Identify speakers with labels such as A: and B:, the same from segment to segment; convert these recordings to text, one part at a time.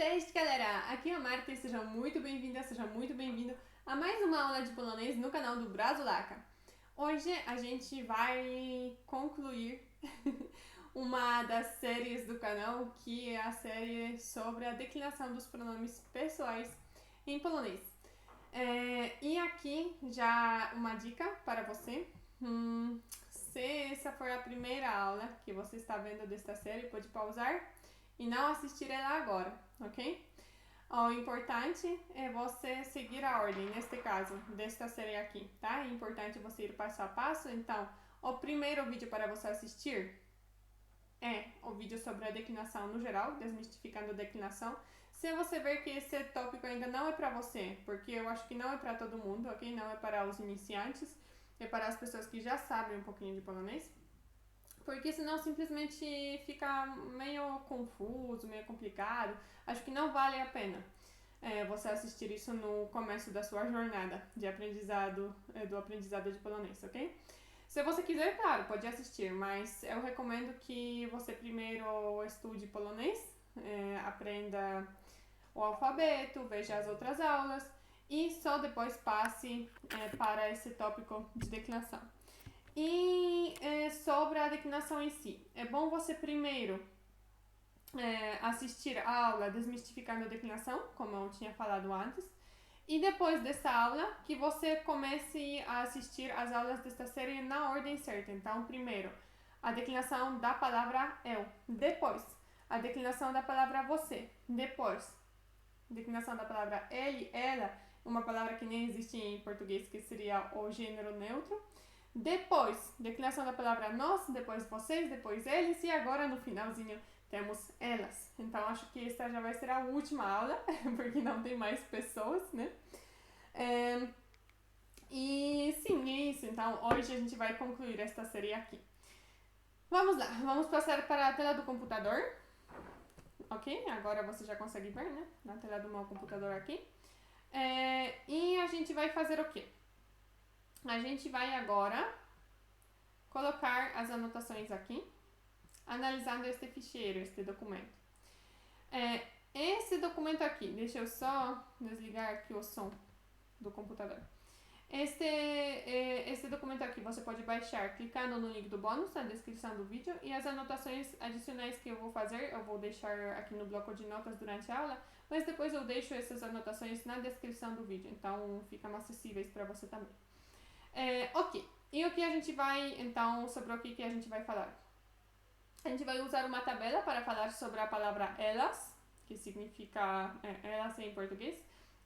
A: Cześć, galera! Aqui é a Marta e seja muito bem-vinda, seja muito bem-vindo a mais uma aula de polonês no canal do Brazulaca. Hoje a gente vai concluir uma das séries do canal, que é a série sobre a declinação dos pronomes pessoais em polonês. E aqui já uma dica para você. Se essa for a primeira aula que você está vendo desta série, pode pausar e não assistir ela agora, ok? O importante é você seguir a ordem, neste caso, desta série aqui, tá? É importante você ir passo a passo. Então, o primeiro vídeo para você assistir é o vídeo sobre a declinação no geral, desmistificando a declinação. Se você ver que esse tópico ainda não é para você, porque eu acho que não é para todo mundo, ok? Não é para os iniciantes, é para as pessoas que já sabem um pouquinho de polonês. Porque senão simplesmente fica meio confuso, meio complicado. Acho que não vale a pena você assistir isso no começo da sua jornada de aprendizado, do aprendizado de polonês, ok? Se você quiser, claro, pode assistir, mas eu recomendo que você primeiro estude polonês, aprenda o alfabeto, veja as outras aulas e só depois passe para esse tópico de declinação. E sobre a declinação em si, é bom você primeiro assistir a aula Desmistificando a Declinação, como eu tinha falado antes, e depois dessa aula que você comece a assistir as aulas desta série na ordem certa. Então, primeiro, a declinação da palavra eu, depois, a declinação da palavra você, depois, a declinação da palavra ele, ela, uma palavra que nem existe em português, que seria o gênero neutro. Depois, declinação da palavra nós, depois vocês, depois eles e agora no finalzinho temos elas. Então acho que esta já vai ser a última aula, porque não tem mais pessoas, né? E sim, é isso. Então hoje a gente vai concluir esta série aqui. Vamos lá, vamos passar para a tela do computador. Ok? Agora você já consegue ver, né? Na tela do meu computador aqui. E a gente vai fazer o quê? A gente vai agora colocar as anotações aqui, analisando este ficheiro, este documento. Esse documento aqui, deixa eu só desligar aqui o som do computador. Este documento aqui você pode baixar clicando no link do bônus na descrição do vídeo, e as anotações adicionais que eu vou fazer eu vou deixar aqui no bloco de notas durante a aula, mas depois eu deixo essas anotações na descrição do vídeo, então ficam acessíveis para você também. Ok, e o que a gente vai, então, sobre o que a gente vai falar? A gente vai usar uma tabela para falar sobre a palavra elas, que significa elas em português,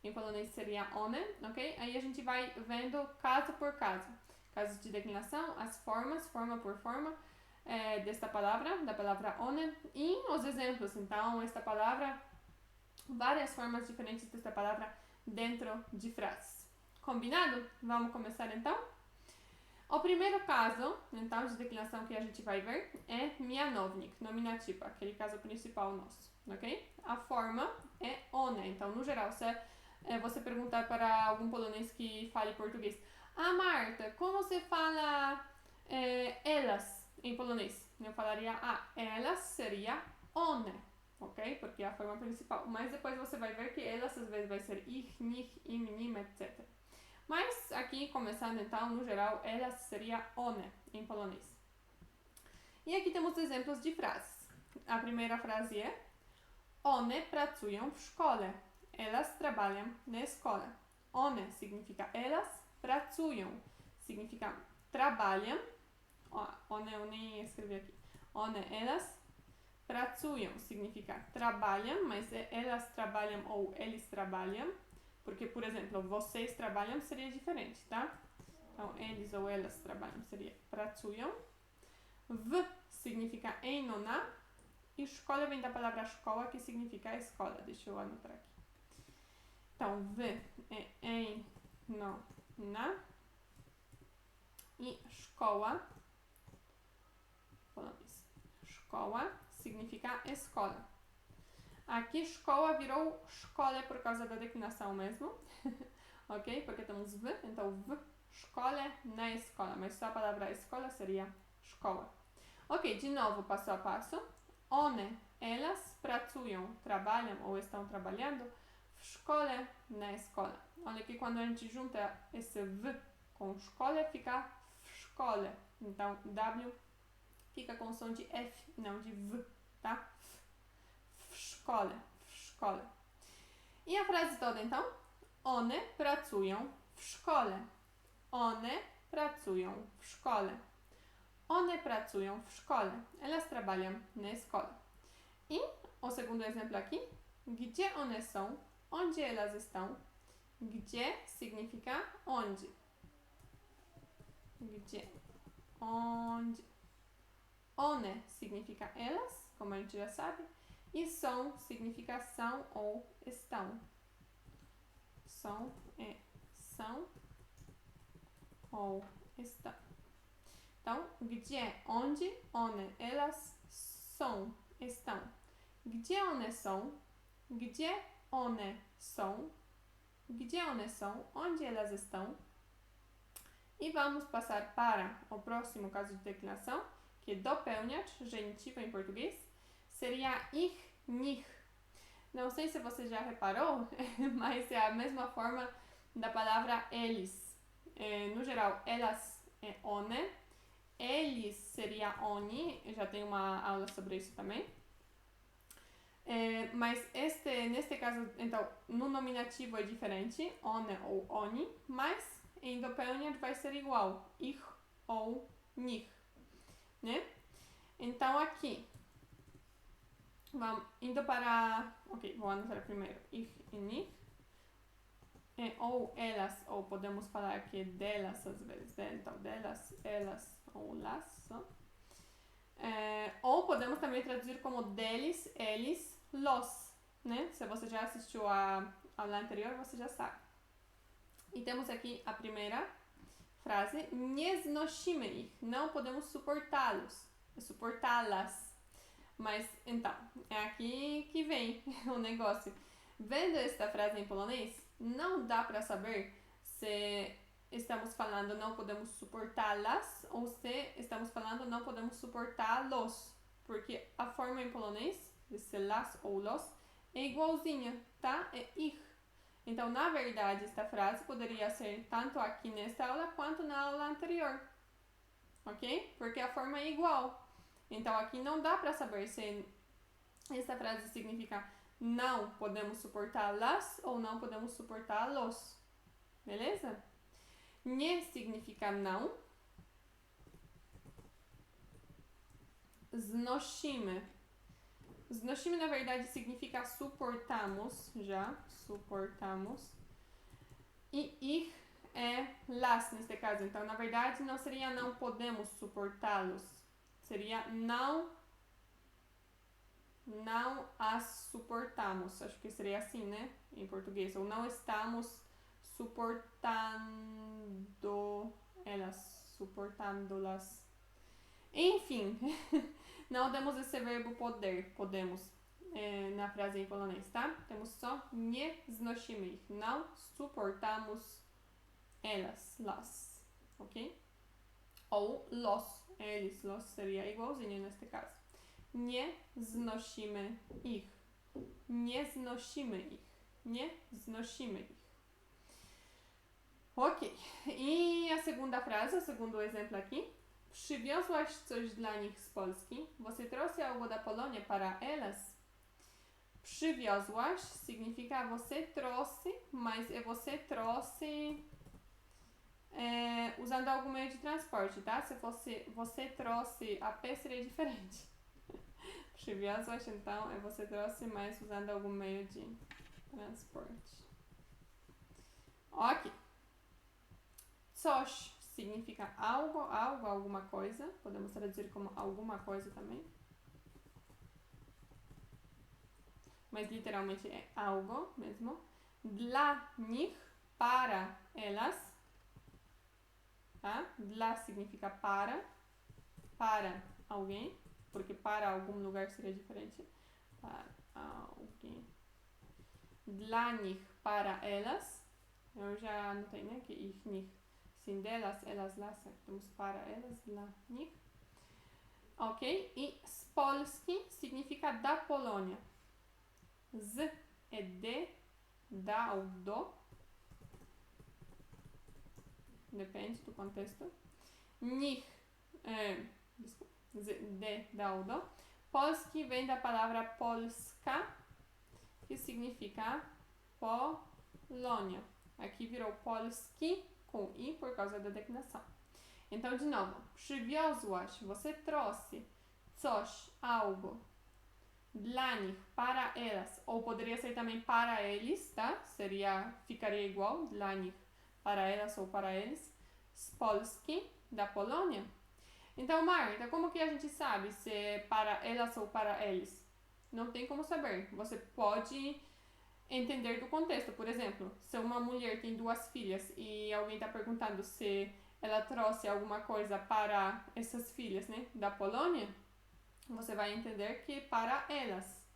A: em polonês seria one, ok? Aí a gente vai vendo caso por caso, casos de declinação, as formas, forma por forma, desta palavra, da palavra one, e os exemplos. Então, esta palavra, várias formas diferentes desta palavra dentro de frases. Combinado? Vamos começar então? O primeiro caso, então, de declinação que a gente vai ver é mianownik, nominativo, aquele caso principal nosso, ok? A forma é one. Então, no geral, se você perguntar para algum polonês que fale português: ah, Marta, como você fala elas em polonês? Eu falaria, elas seria one, ok? Porque é a forma principal. Mas depois você vai ver que elas às vezes vai ser ich, mich, im, nim, etc. Mas aqui, começando então, no geral, ela seria one em polonês. E aqui temos exemplos de frases. A primeira frase é: one pracują w szkole. Elas trabalham na escola. One significa elas, pracują significa trabalham. One eu nem escrevi aqui. One, elas. Pracują significa trabalham, mas elas trabalham ou eles trabalham. Porque, por exemplo, vocês trabalham seria diferente, tá? Então, eles ou elas trabalham seria pracują. W significa em ou na. E escola vem da palavra escola, que significa escola. Deixa eu anotar aqui. Então, w é em, no, na. E escola, escola significa escola. Aqui, escola virou escola por causa da declinação mesmo, ok? Porque temos v, então v, escola, na escola, mas só a palavra escola seria escola. Ok, de novo, passo a passo. One, elas pracują, trabalham ou estão trabalhando w szkole, na escola. Olha que quando a gente junta esse w com szkole, fica w szkole. Então, W fica com som de F, não de V, tá? W szkole, w szkole. I a frase toda, então? One pracują w szkole. One pracują w szkole. One pracują w szkole. Elas trabalham na escola. E o segundo exemplo aqui. Gdzie one są? Onde elas estão? Gdzie significa onde. Gdzie. Onde. One significa elas, como a gente já sabe. E są significa são ou estão. São ou estão. Então, gdzie, onde, one, elas, są, estão. Gdzie one są? Gdzie one są? Gdzie one są? Onde elas estão? E vamos passar para o próximo caso de declinação, que é dopełniacz, genitivo em português, seria ich, nich. Não sei se você já reparou, mas é a mesma forma da palavra eles. No geral, elas é one, eles seria oni, eu já tenho uma aula sobre isso também. Mas neste caso, então, no nominativo é diferente, one ou oni, mas em dopełniacz vai ser igual, ich ou nich, né? Então aqui, vamos indo para, ok, vou anotar primeiro, ich e nich, ou elas, ou podemos falar aqui delas às vezes, né? Então delas, elas ou las, ou podemos também traduzir como deles, eles, los, né? Se você já assistiu a aula anterior, você já sabe. E temos aqui a primeira frase, nie znosimy ich, não podemos suportá-los, suportá-las. Mas, então, é aqui que vem o negócio. Vendo esta frase em polonês, não dá para saber se estamos falando não podemos suportá-las ou se estamos falando não podemos suportá-los. Porque a forma em polonês, de ser las ou los, é igualzinha, tá? É ich. Então, na verdade, esta frase poderia ser tanto aqui nesta aula quanto na aula anterior. Ok? Porque a forma é igual. Então, aqui não dá para saber se esta frase significa não podemos suportá-las ou não podemos suportá-los. Beleza? Nie significa não. Znosimy. Znosimy, na verdade, significa suportamos, já, suportamos. E ich é las, neste caso. Então, na verdade, não seria não podemos suportá-los. Seria não as suportamos. Acho que seria assim, né? Em português. Ou não estamos suportando elas, suportando-las. Enfim, não temos esse verbo poder, podemos, na frase em polonês, tá? Temos só nie znosimy ich, não suportamos elas, las, ok? Ou los, eles, los seria igualzinho neste caso. Nie znosimy ich, nie znosimy ich, nie znosimy ich. Ok, e a segunda frase, o segundo exemplo aqui. Przywiozłaś coś dla nich z Polski? Você trouxe algo da Polônia para elas? Przywiozłaś significa você trouxe, mas é você trouxe usando algum meio de transporte, tá? Se fosse você trouxe a pé, seria diferente. Przywiozłaś, então, é você trouxe, mas usando algum meio de transporte. Ok. Coś significa algo, alguma coisa. Podemos traduzir como alguma coisa também. Mas literalmente é algo mesmo. Dla nich, para elas. Tá? Dla significa para alguém. Porque para algum lugar seria diferente. Para alguém. Dla nich, para elas. Eu já anotei, né? Que ich, nich. Sim, delas, elas, las, temos para elas, lá, nich. ok? E Spolski significa da Polônia. Z é de, da ou do, depende do contexto. Nich, desculpa, de, da ou do. Polski vem da palavra Polska, que significa Polônia. Aqui virou Polski com i por causa da declinação. Então, de novo, przywiozłaś, você trouxe, coś, algo, dla nich, para elas, ou poderia ser também para eles, tá? Ficaria igual, dla nich, para elas ou para eles. Z Polski, da Polônia. Então, Marta, como que a gente sabe se é para elas ou para eles? Não tem como saber. Você pode entender do contexto. Por exemplo, se uma mulher tem 2 filhas e alguém está perguntando se ela trouxe alguma coisa para essas filhas, né, da Polônia, você vai entender que para elas.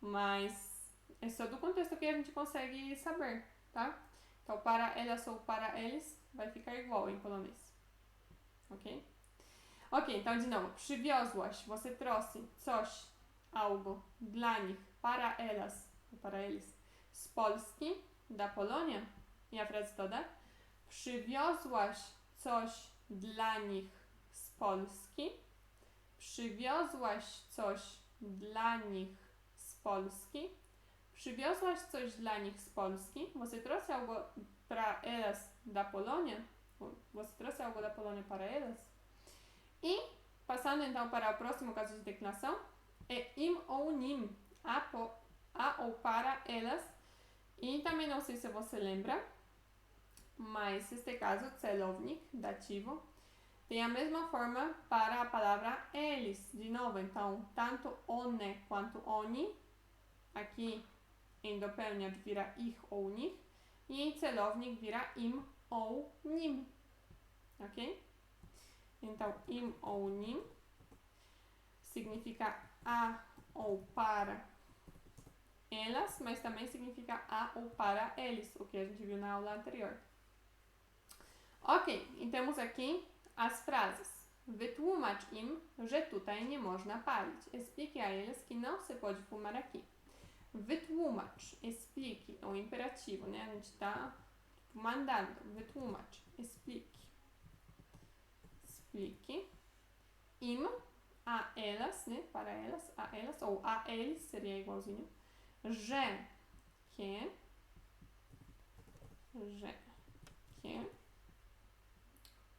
A: Mas é só do contexto que a gente consegue saber, tá? Então, para elas ou para eles vai ficar igual em polonês. Ok? Ok, então de novo. Przywiozłaś, você trouxe coś, algo, dla nich, para elas, para eles. Z Polski, da Polônia. I a frase toda. Przywiozłaś coś dla nich z Polski. Przywiozłaś coś dla nich z Polski. Przywiozłaś coś dla nich z Polski. Você trouxe algo para elas da Polônia? Você trouxe algo da Polônia para elas? E, passando então para o próximo caso de declinação, é im ou nim, a ou para elas. E também não sei se você lembra, mas neste caso, celownik, dativo, tem a mesma forma para a palavra eles. De novo, então, tanto one quanto oni, aqui em dopełniacz vira ich ou nich, e em celownik vira im ou nim. Ok? Então, im ou nim significa a ou para elas, mas também significa a ou para eles, o que a gente viu na aula anterior. Ok, e temos aqui as frases. Wytłumacz im, że tutaj nie można palić. Explique a eles que não se pode fumar aqui. Wytłumacz, explique, é um imperativo, né? A gente está mandando. Wytłumacz, explique. Explique. Im, a elas, né? Para elas, a elas, ou a eles, seria igualzinho. Że, que,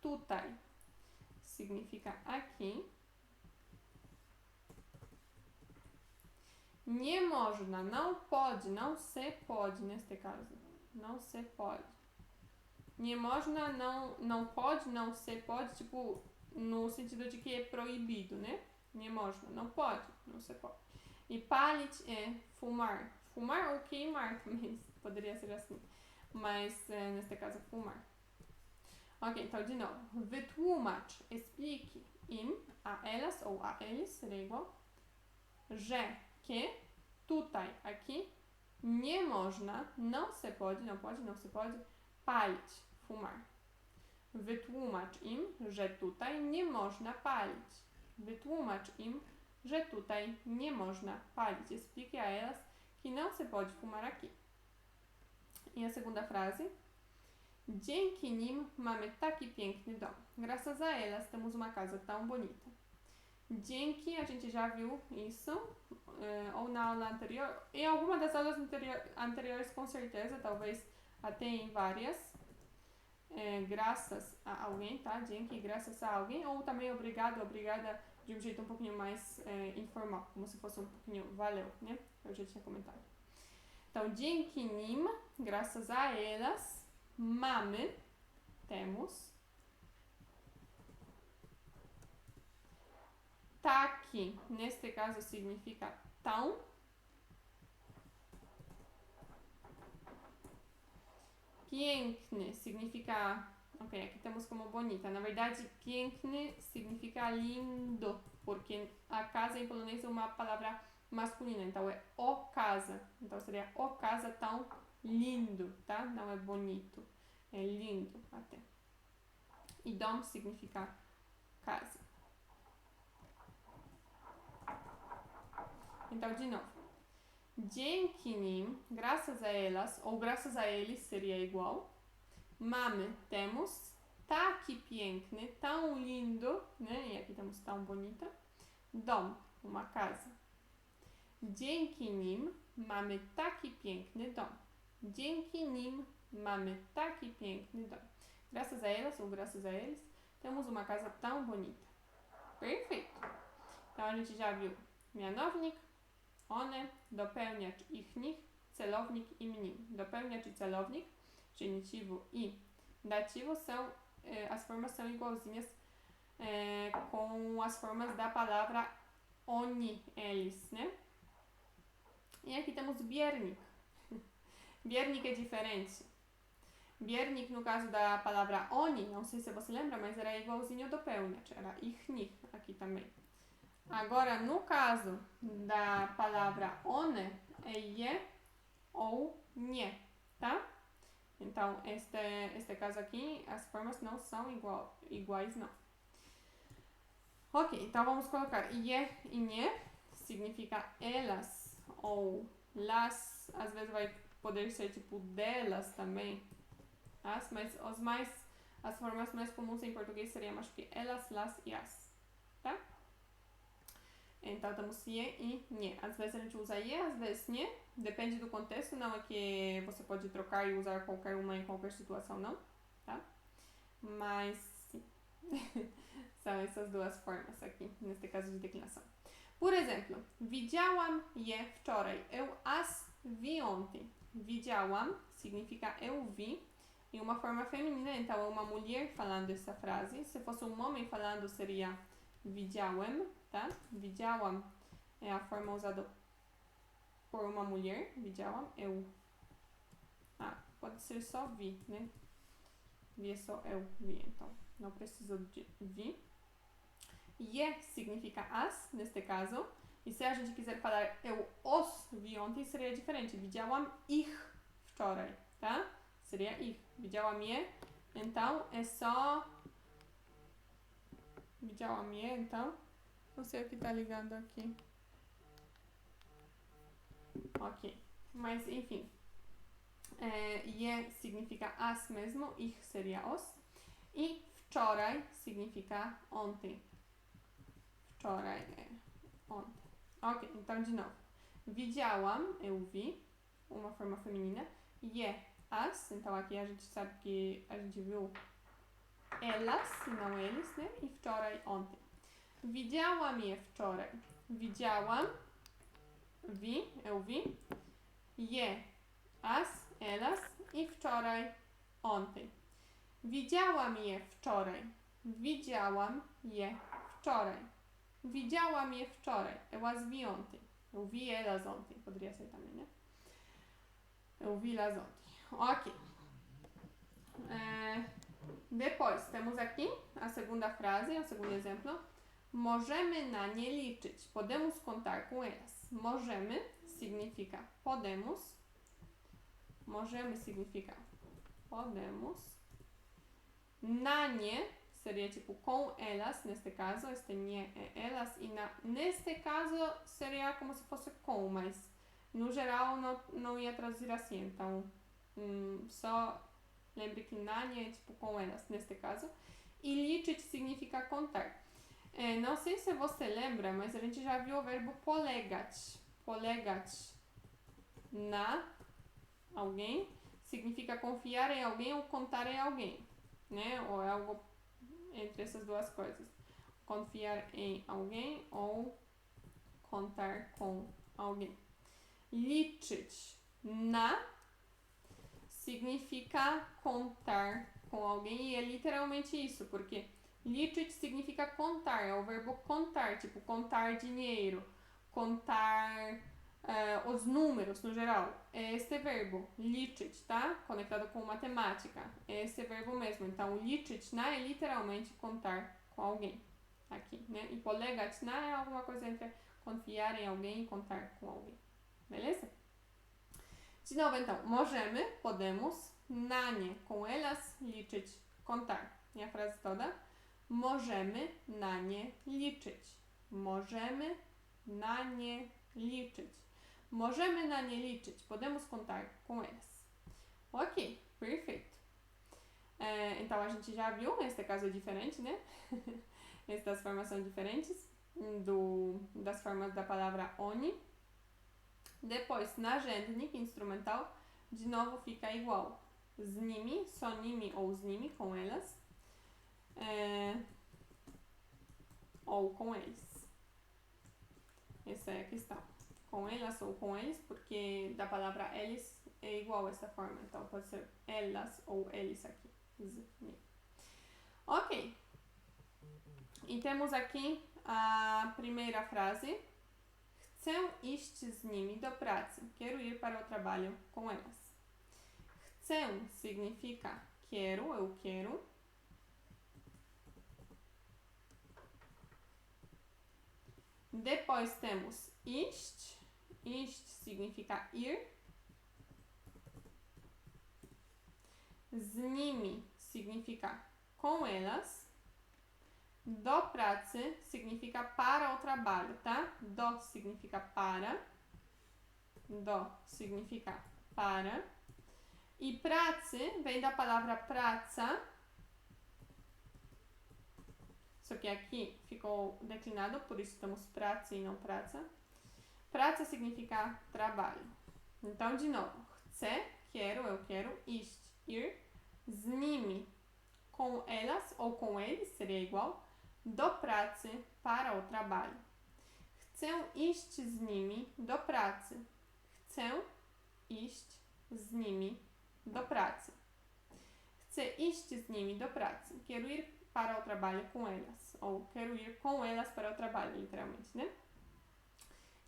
A: tutaj significa aqui. Nie można, não pode, não se pode neste caso. Não se pode. Nie można, não pode, não se pode, tipo, no sentido de que é proibido, né? Nie można, não pode, não se pode. E palić é fumar. Fumar ou queimar também, poderia ser assim. Mas, neste caso, fumar. Ok, então de novo. Wytłumacz, explique im, a elas ou a eles, seria igual. Że, que, tutaj, aqui. Nie można, não se pode, não pode, não se pode. Palić, fumar. Wytłumacz im, że tutaj nie można palić. Wytłumacz im, że tutaj nie można palić. Explique a elas que não se pode fumar aqui. E a segunda frase. Dzięki nim mamy taki piękny dom. Graças a elas temos uma casa tão bonita. Dzięki, a gente já viu isso, ou na aula anterior, em alguma das aulas anteriores com certeza, talvez até em várias. Graças a alguém, tá? Dzięki, graças a alguém, ou também obrigado, obrigada de um jeito um pouquinho mais informal, como se fosse um pouquinho valeu, né? Eu já tinha comentado. Então, dzięki nim, graças a elas, mamy, temos, taki, neste caso significa tão, piękny significa, ok, aqui temos como bonita, na verdade piękny significa lindo, porque a casa em polonês é uma palavra masculina, então é o casa, então seria o casa tão lindo, tá? Não é bonito, é lindo até. E dom significa casa. Então, de novo. Dzięki nim, graças a elas, ou graças a eles seria igual. Mamy, temos. Taki piękny, tão lindo, né? E aqui temos tão bonita. Dom, uma casa. Dzięki nim mamy taki piękny dom. Dzięki nim mamy taki piękny dom. Graças a elas, ou graças a eles, temos uma casa tão bonita. Perfeito. Então a gente já viu mianownik, one, dopełniacz ich, nich, celownik i mnim. Dopełniacz i celownik, genitivo e dativo são, as formas são igualzinhas com as formas da palavra oni, eles, né? E aqui temos biernik. Biernik é diferente. Biernik, no caso da palavra oni, não sei se você lembra, mas era igualzinho do pełniacz, era ich, nich, aqui também. Agora, no caso da palavra one, é je ou nie, tá? Então, este caso aqui, as formas não são iguais, não. Ok, então vamos colocar je e nie, significa elas ou las, às vezes vai poder ser tipo delas também, mas as formas mais comuns em português seriam, acho que elas, las e as, tá? Então temos je e nie. Às vezes a gente usa je, às vezes nie, depende do contexto, não é que você pode trocar e usar qualquer uma em qualquer situação, não, tá? Mas sim, são essas duas formas aqui, neste caso de declinação. Por exemplo, widziałam je wczoraj, eu as vi ontem. Widziałam significa eu vi, em uma forma feminina, então é uma mulher falando essa frase. Se fosse um homem falando, seria widziałem, tá? Widziałam é a forma usada por uma mulher, widziałam, eu. Pode ser só vi, né? Vi é só eu vi, então não preciso de vi. Je significa as, neste caso, e se a gente quiser falar eu os vi ontem, seria diferente. Widziałam ich wczoraj, tá? Seria ich. Widziałam je, então é só... Widziałam je, então... Não sei o que tá ligando aqui. Ok. Mas, enfim. Je significa as mesmo, ich seria os. E wczoraj significa ontem. Wczoraj é ontem. Ok, então de novo. Widziałam, eu vi, uma forma feminina. Je, as, então aqui a gente sabe que a gente viu elas, e não eles, né? E wczoraj, ontem. Widziałam je wczoraj. Widziałam, vi, eu vi. Je, as, elas. I wczoraj, ontem. Widziałam je wczoraj. Widziałam je wczoraj. Widziałam je wczoraj. Eu as vi ontem. Eu vi elas ontem. Poderia ser também, né? Eu vi elas ontem. Ok. Depois, temos aqui a segunda frase, o segundo exemplo. Możemy na nie liczyć. Podemos contar com elas. Możemy significa podemos. Możemy significa podemos. Na nie seria tipo com elas, neste caso. Este nie é elas. E neste caso seria como se fosse com, mas no geral não ia traduzir assim. Então, só lembre que na nie é tipo com elas, neste caso. E liczyć significa contar. Não sei se você lembra, mas a gente já viu o verbo polegać. Polegać na alguém significa confiar em alguém ou contar em alguém, né? Ou é algo entre essas duas coisas. Confiar em alguém ou contar com alguém. Liczyć na significa contar com alguém e é literalmente isso, porque liczyć significa contar, é o verbo contar, tipo contar dinheiro, contar os números no geral. É este verbo, liczyć, tá? Conectado com matemática. É esse verbo mesmo. Então, liczyć na é literalmente contar com alguém. Aqui, né? E polegać na é alguma coisa entre confiar em alguém e contar com alguém. Beleza? De novo, então, możemy, podemos, na nie, com elas, liczyć, contar. E a frase toda. Możemy na nie liczyć. Możemy na nie liczyć. Możemy na nie liczyć. Podemos contar com elas. Ok, perfeito. Então, a gente já viu, nesse caso é diferente, né? Estas formas são diferentes das formas da palavra oni. Depois, narzędnik instrumental, de novo fica igual. Z nimi, só nimi ou z nimi, com elas. Ou com eles. Essa é a questão. Com elas ou com eles, porque da palavra eles é igual essa forma. Então, pode ser elas ou eles aqui. Z, nimi. Ok. E temos aqui a primeira frase. Chcę iść z nimi do pracy. Quero ir para o trabalho com elas. Chcę significa quero, eu quero. Depois temos iść. Iść significa ir. Z nimi significa com elas. Do pracy significa para o trabalho, tá? Do significa para. Do significa para. E pracy vem da palavra praca. Só que aqui ficou declinado, por isso temos pracy e não praca. Praca significa trabalho. Então, de novo. Chcę, quero, eu quero. Iść, ir. Z nimi, com elas ou com eles, seria igual. Do pracy, para o trabalho. Chcę iść z nimi do pracy. Chcę iść z nimi do pracy. Chcę iść z nimi do pracy. Quero ir para o trabalho com elas. Ou quero ir com elas para o trabalho, literalmente, né?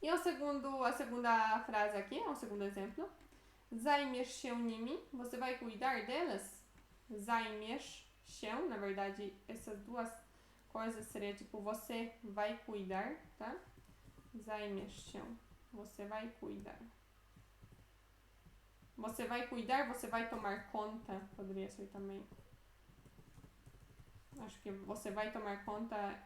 A: E a segunda frase aqui, o segundo exemplo. Zajmiesz się nimi. Você vai cuidar delas? Zajmiesz się, na verdade, essas duas coisas seria tipo você vai cuidar, tá? Zajmiesz się. Você vai cuidar. Você vai cuidar, você vai tomar conta. Poderia ser também. Acho que você vai tomar conta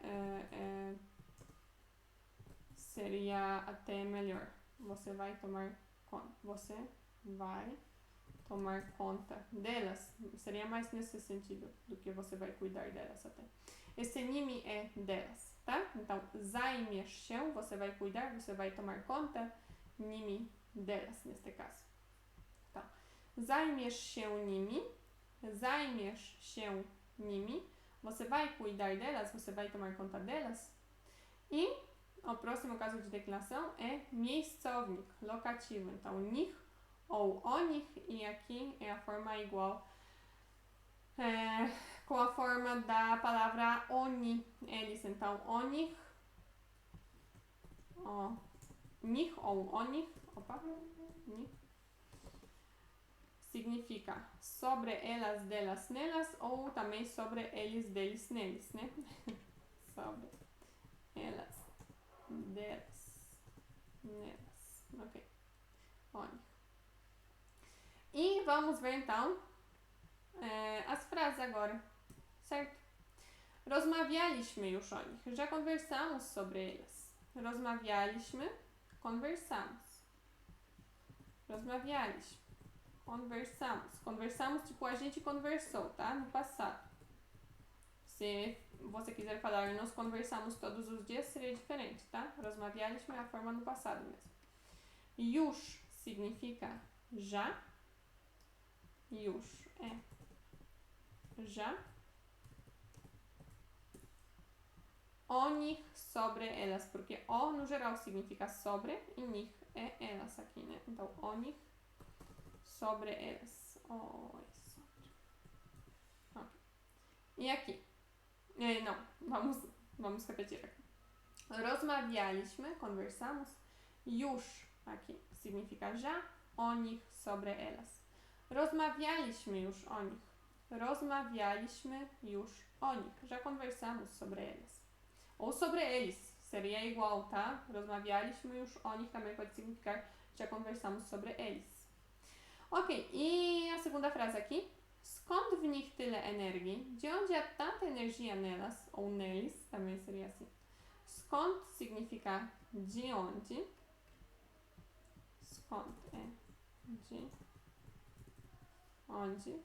A: seria até melhor. Você vai tomar conta. Você vai tomar conta delas. Seria mais nesse sentido do que você vai cuidar delas até. Esse nimi é delas, tá? Então, zajmiesz się, você vai cuidar, você vai tomar conta. Nimi, delas, neste caso. Então, zajmiesz się nimi. Zajmiesz się nimi. Você vai cuidar delas, você vai tomar conta delas. E o próximo caso de declinação é miejscownik, locativo. Então, nich ou o nich, e aqui é a forma igual com a forma da palavra oni, eles. Então, o nich ou o nich, nich, significa sobre elas, delas, nelas, ou também sobre eles, deles, neles, né? Sobre elas, delas, nelas. Ok. Oni. E vamos ver então as frases agora, certo? Rozmawialiśmy już o nich. Já conversamos sobre elas. Rozmawialiśmy, conversamos. Rozmawialiśmy, conversamos. Conversamos, tipo, a gente conversou, tá? No passado. Se você quiser falar nós conversamos todos os dias, seria diferente, tá? Rozmawialiśmy é a forma no passado mesmo. Już significa já. Już é já. O nich, sobre elas, porque o no geral significa sobre e nich é elas aqui, né? Então, o nich, sobre elas. O é sobre. Ok. E aqui? Não, vamos repetir aqui. Rozmawialiśmy, conversamos. Już aqui significa já. O nich, sobre elas. Rozmawialiśmy już o nich. Rozmawialiśmy już o nich. Já conversamos sobre elas. Ou sobre eles. Seria igual, tá? Rozmawialiśmy już o nich também pode significar já conversamos sobre eles. Ok, e a segunda frase aqui. Skąd w nich tyle energii? De onde há tanta energia nelas? Ou neles, também seria assim. Skąd significa de onde. skąd é de onde.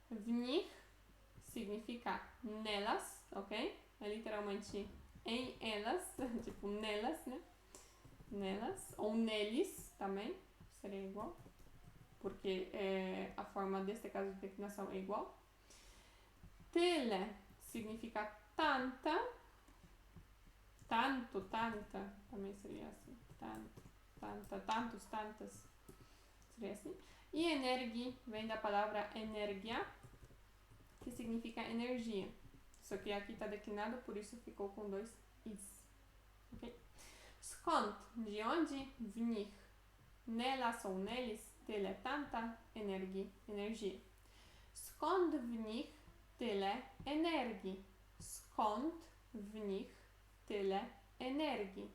A: W nich significa nelas, ok? É literalmente em elas, tipo nelas, né? Nelas, ou neles também, seria igual, porque a forma deste caso de declinação é igual. Tyle significa tanta, tanto, tanta, também seria assim, tanto, tanta, tantos, tantas, seria assim. E energi vem da palavra energia, que significa energia. Só que aqui está declinado, por isso ficou com dois is. Ok? Skąd, de onde, w nich, nelas ou neles, tyle, tanta, energia. Skąd w nich tyle energii? Skąd w nich tyle energii?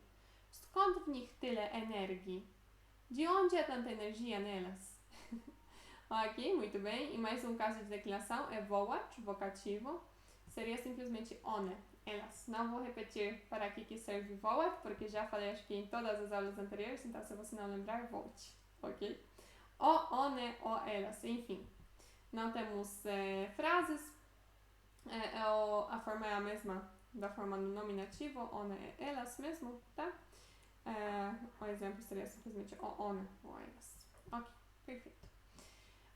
A: Skąd w nich tyle energii? De onde é tanta energia nelas? Ok, muito bem. E mais um caso de declinação é wołacz, vocativo. Seria simplesmente one, elas. Não vou repetir para que serve wołacz, porque já falei acho que em todas as aulas anteriores, então se você não lembrar, volte, ok? O, one, o, elas, enfim. Não temos frases, a forma é a mesma da forma no nominativo, one, elas mesmo, tá? O exemplo seria simplesmente o, one, o, elas. Ok, perfeito.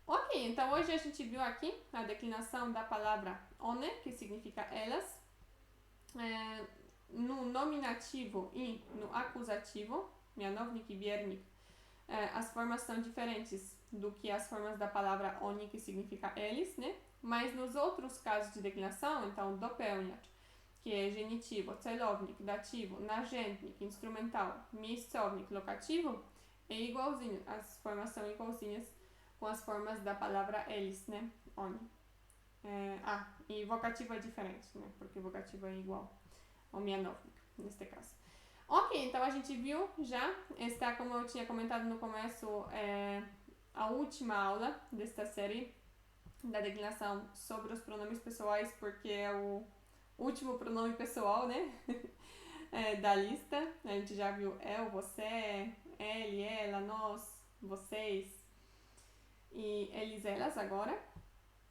A: Ok, então hoje a gente viu aqui a declinação da palavra one, que significa elas, no nominativo e no acusativo, mianownik e wiernik, as formas são diferentes do que as formas da palavra oni, que significa eles, né? Mas nos outros casos de declinação, então dopełniacz, que é genitivo, celownik, dativo, narzędnik, instrumental, miejscownik, locativo, é igualzinho, as formas são igualzinhas com as formas da palavra eles, né? Oni. E vocativo é diferente, né? Porque vocativo é igual ao mianownik, neste caso. Ok, então a gente viu já, está, como eu tinha comentado no começo, a última aula desta série da declinação sobre os pronomes pessoais, porque é o último pronome pessoal, né? Da lista. A gente já viu eu, você, ele, ela, nós, vocês e eles, elas agora.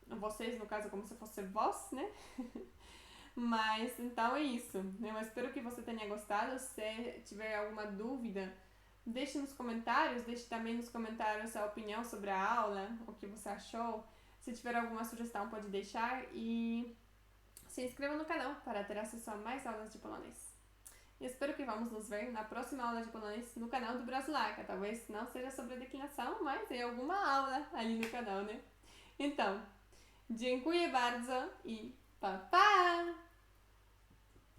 A: Vocês, no caso, como se fosse vós, né? Mas, então é isso. Eu espero que você tenha gostado. Se tiver alguma dúvida, deixe nos comentários. Deixe também nos comentários a opinião sobre a aula, o que você achou. Se tiver alguma sugestão, pode deixar. E se inscreva no canal para ter acesso a mais aulas de polonês. Eu espero que vamos nos ver na próxima aula de polonês no canal do Brasilaca. Talvez não seja sobre declinação, mas é alguma aula ali no canal, né? Então, dziękuję bardzo i pa pa!